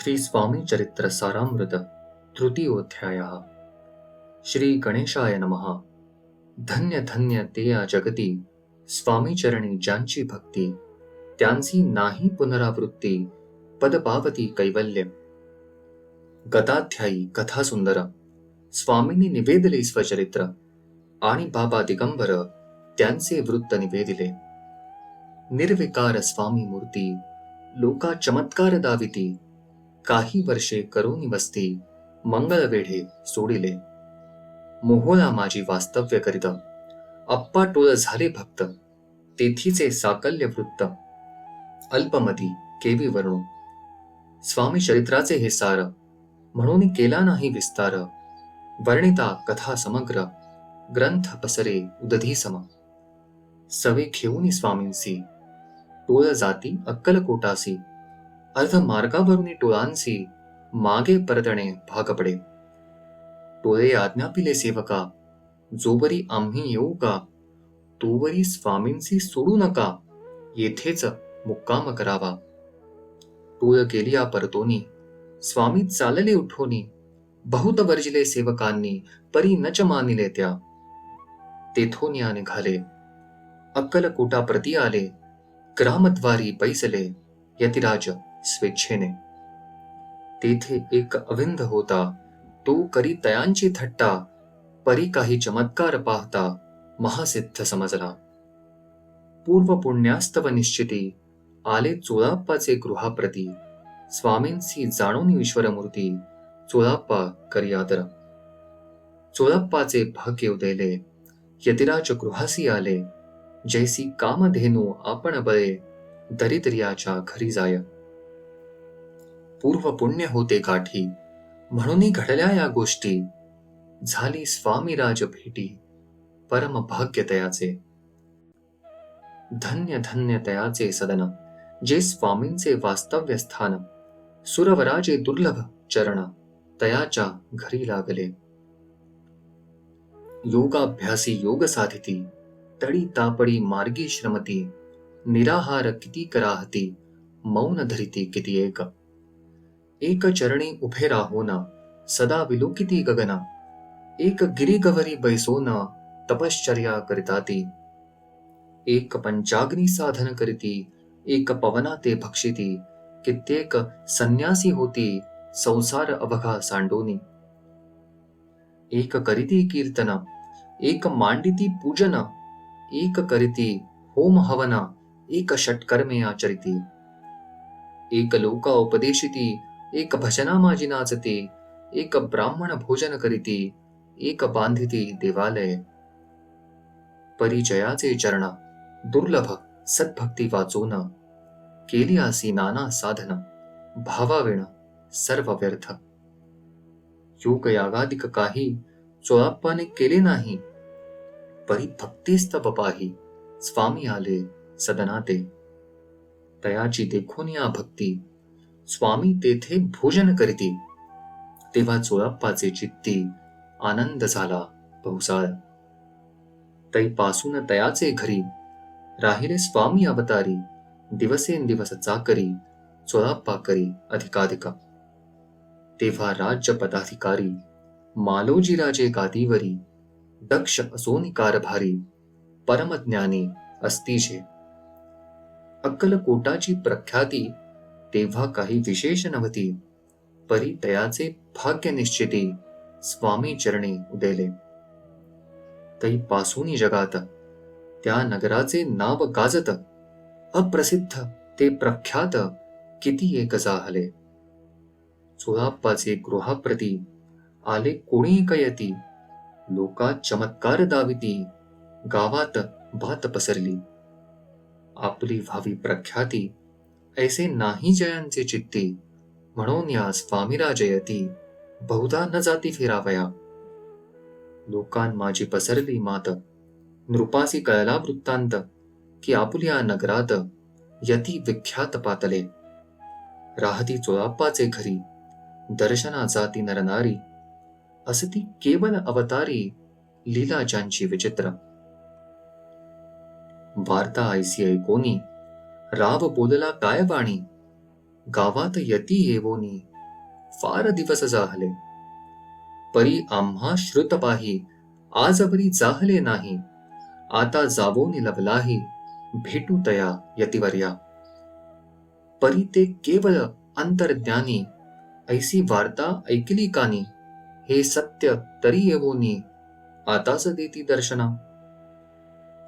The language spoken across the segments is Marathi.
श्री स्वामी चरित्र सारामृत तृतीयोऽध्यायः। श्री गणेशाय नमः। धन्य धन्य ते या जगती स्वामी चरणी ज्यांची भक्ती, त्यांची नाही पुनरावृत्ती, पद पावती कैवल्य. गताध्यायी कथा सुंदर. स्वामींनी निवेदले स्वचरित्र आणि बाबा दिगंबर त्यांचे वृत्त निवेदिले. निर्विकार स्वामी मूर्ती, लोका चमत्कार दाविती, काही वर्षे करोनी वस्ती, मंगळवेढे सोडिले. मोहोळा माझी वास्तव्य करीत, अप्पा टोळ झाले भक्त, तेथीचे साकल्य वृत्त, अल्पमती केवी वर्णू. स्वामी चरित्राचे हे सार, म्हणून केला नाही विस्तार, वर्णिता कथा समग्र, ग्रंथ पसरे उदधी सम. सवे घेऊनी स्वामींसी, टोळ जाती अक्कलकोटासी, अर्ध मार्गावरुनी टोळांसी, मागे परतणे भाग पडे. टोळे आज्ञापिले सेवका, जोवरी आम्ही येऊ का, तोवरी स्वामींसी सोडू नका, येथेच मुक्काम करावा. टोळ गेली परतोनी, स्वामी चालले उठोनी, बहुत वर्जिले सेवकांनी, परी नच मानिले त्या. तेथोनिया निघाले, अक्कलकोटाप्रती आले, ग्रामद्वारी बैसले, यतिराज स्वेच्छेने. तेथे एक अविंद होता, तो करी तयांची थट्टा, परी काही चमत्कार पाहता, महासिद्ध समजला. पूर्व पुण्यास्तव निश्चिती, आले चोळाप्पाचे गृहाप्रती, स्वामींसी जाणून ईश्वरमूर्ती, चोळाप्पा करी आदर. चोळाप्पाचे भाग्य उदयले, यतिराज गृहासी आले, जैसी कामधेनू आपण बळे, दरिद्र्याच्या घरी जाय. पूर्व पुण्य होते गाठी, म्हणून घडल्या या गोष्टी, झाली स्वामीराज भेटी, परम भाग्य तयाचे. धन्य धन्य तयाचे सदन, जे स्वामींचे वास्तव्य स्थान, सुरवराजे दुर्लभ चरण, तयाच्या घरी लागले. योगाभ्यासी योग साधिती, तडी तापडी मार्गी श्रमती, निराहार किती कराहती, मौन धरिती किती एक. एक चरणी उभे राहोन, सदा विलोकिती गगना, एक गिरिगवरी बैसोन, तपश्चर्या करिताती. एक पंचाग्नी साधन करिती, एक पवना ते भक्षिती, कित्येक संन्यासी होती, संसार अवघा सांडोनी. एक करिती कीर्तन, एक मांडिती पूजन, एक करिती होम हवन, एक षट्कर्मे आचरिती. एक लोका उपदेशिती, एक भजना माजी नाचती, एक ब्राह्मण भोजन करीती, एक बांधिती देवालय. परिचयाचे चरण, दुर्लभ सद्भक्ती वाचून, केली आसी नाना साधन, भावाविण सर्व व्यर्थ. योग यागादिक काही चोळाप्पाने केले नाही, परी भक्तीस्तव पाही, स्वामी आले सदनाते. तयाची देखून या भक्ती, स्वामी तेथे भोजन करीती, तेव्हा चोळाप्पाचे चित्ती, आनंद झाला बहुसाळ. तैपासून तयाचे घरी, राहिले स्वामी अवतारी, दिवसेंदिवस चाकरी, चोळाप्पा करी अधिकाधिक. तेव्हा राज्य पदाधिकारी, मालोजीराजे गादीवरी, दक्ष असोनी कारभारी, परमज्ञानी असतीजे. अक्कलकोटाची प्रख्याती, तेव्हा काही विशेष नव्हती, परी तयाचे भाग्य निश्चिती, स्वामी चरणी उदेले. तैपासूनी जगात, त्या नगराचे नाव गाजत, अप्रसिद्ध ते प्रख्यात, किती एक जाहले. चोळाप्पाचे गृहाप्रती, आले कोणी कयती, लोका चमत्कार दाविती, गावात बात पसरली. आपली व्हावी प्रख्याती, ऐसे नाही जयांचे चित्ती, म्हणून या स्वामीराजयती, बहुधा न जाती फिरावया. लोकां माझी पसरली मात, नृपासी कळला वृत्तांत, की आपुल्या नगरात, यती विख्यात पातले. राहती चोळाप्पाचे घरी, दर्शना जाती नरनारी, असती केवल अवतारी, लीला ज्यांची विचित्र. वार्ता ऐसी ऐकोनी, राव बोलला काय वाणी, गावात यती येवोनी, फार दिवस जाहले. परी आम्हा श्रुत पाही आजवरी जाहले नाही. आता जावोनी लवलाही भेटू तया यतिवर्या. परी ते केवळ अंतर्ज्ञानी ऐसी वार्ता ऐकली कानी. हे सत्य तरी येवोनी आताच देती दर्शना.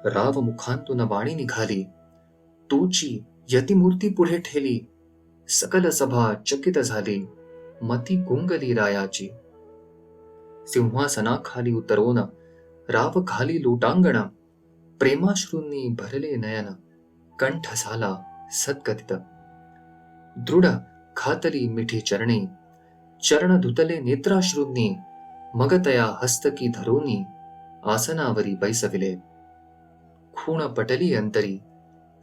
राव मुखांतून वाणी निघाली, तूची यतिमूर्ती पुढे ठेली. सकल सभा चकित झाली, मती गुंगली रायाची. सिंहासनाखाली उतरवून राव खाली लोटांगण. प्रेमाश्रूंनी भरले नयन, कंठ झाला सद्गदित. दृढ खातली मिठी चरणी, चरण धुतले नेत्राश्रूंनी. मग तया हस्तकी धरूनी, आसनावरी बैसविले. खूण पटली अंतरी,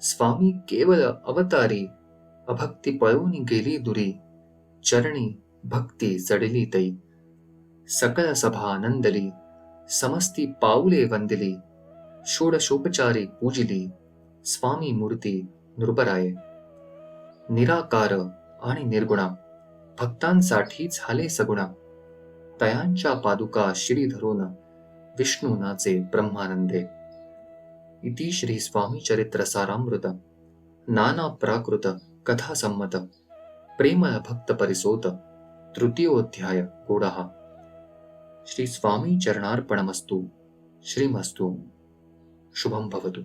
स्वामी केवळ अवतारी. अभक्ती पळून गेली दुरी, चरणी भक्ती जडली तै. सकळ सभा आनंदली, समस्ती पाऊले वंदिली. षोडशोपचारे पूजिली, स्वामी मूर्ती नृपराये. निराकार आणि निर्गुणा, भक्तांसाठी झाले सगुणा. तयांच्या पादुका शिरी धरून, विष्णू नाचे ब्रह्मानंदे. इति श्री स्वामी चरित्र सारामृत नाना प्राकृत कथा संमत प्रेमळ भक्त परिसोत तृतीयोध्याय गूढः. श्री स्वामी चरणार्पणमस्तु. श्रीमस्तु. शुभं भवतु.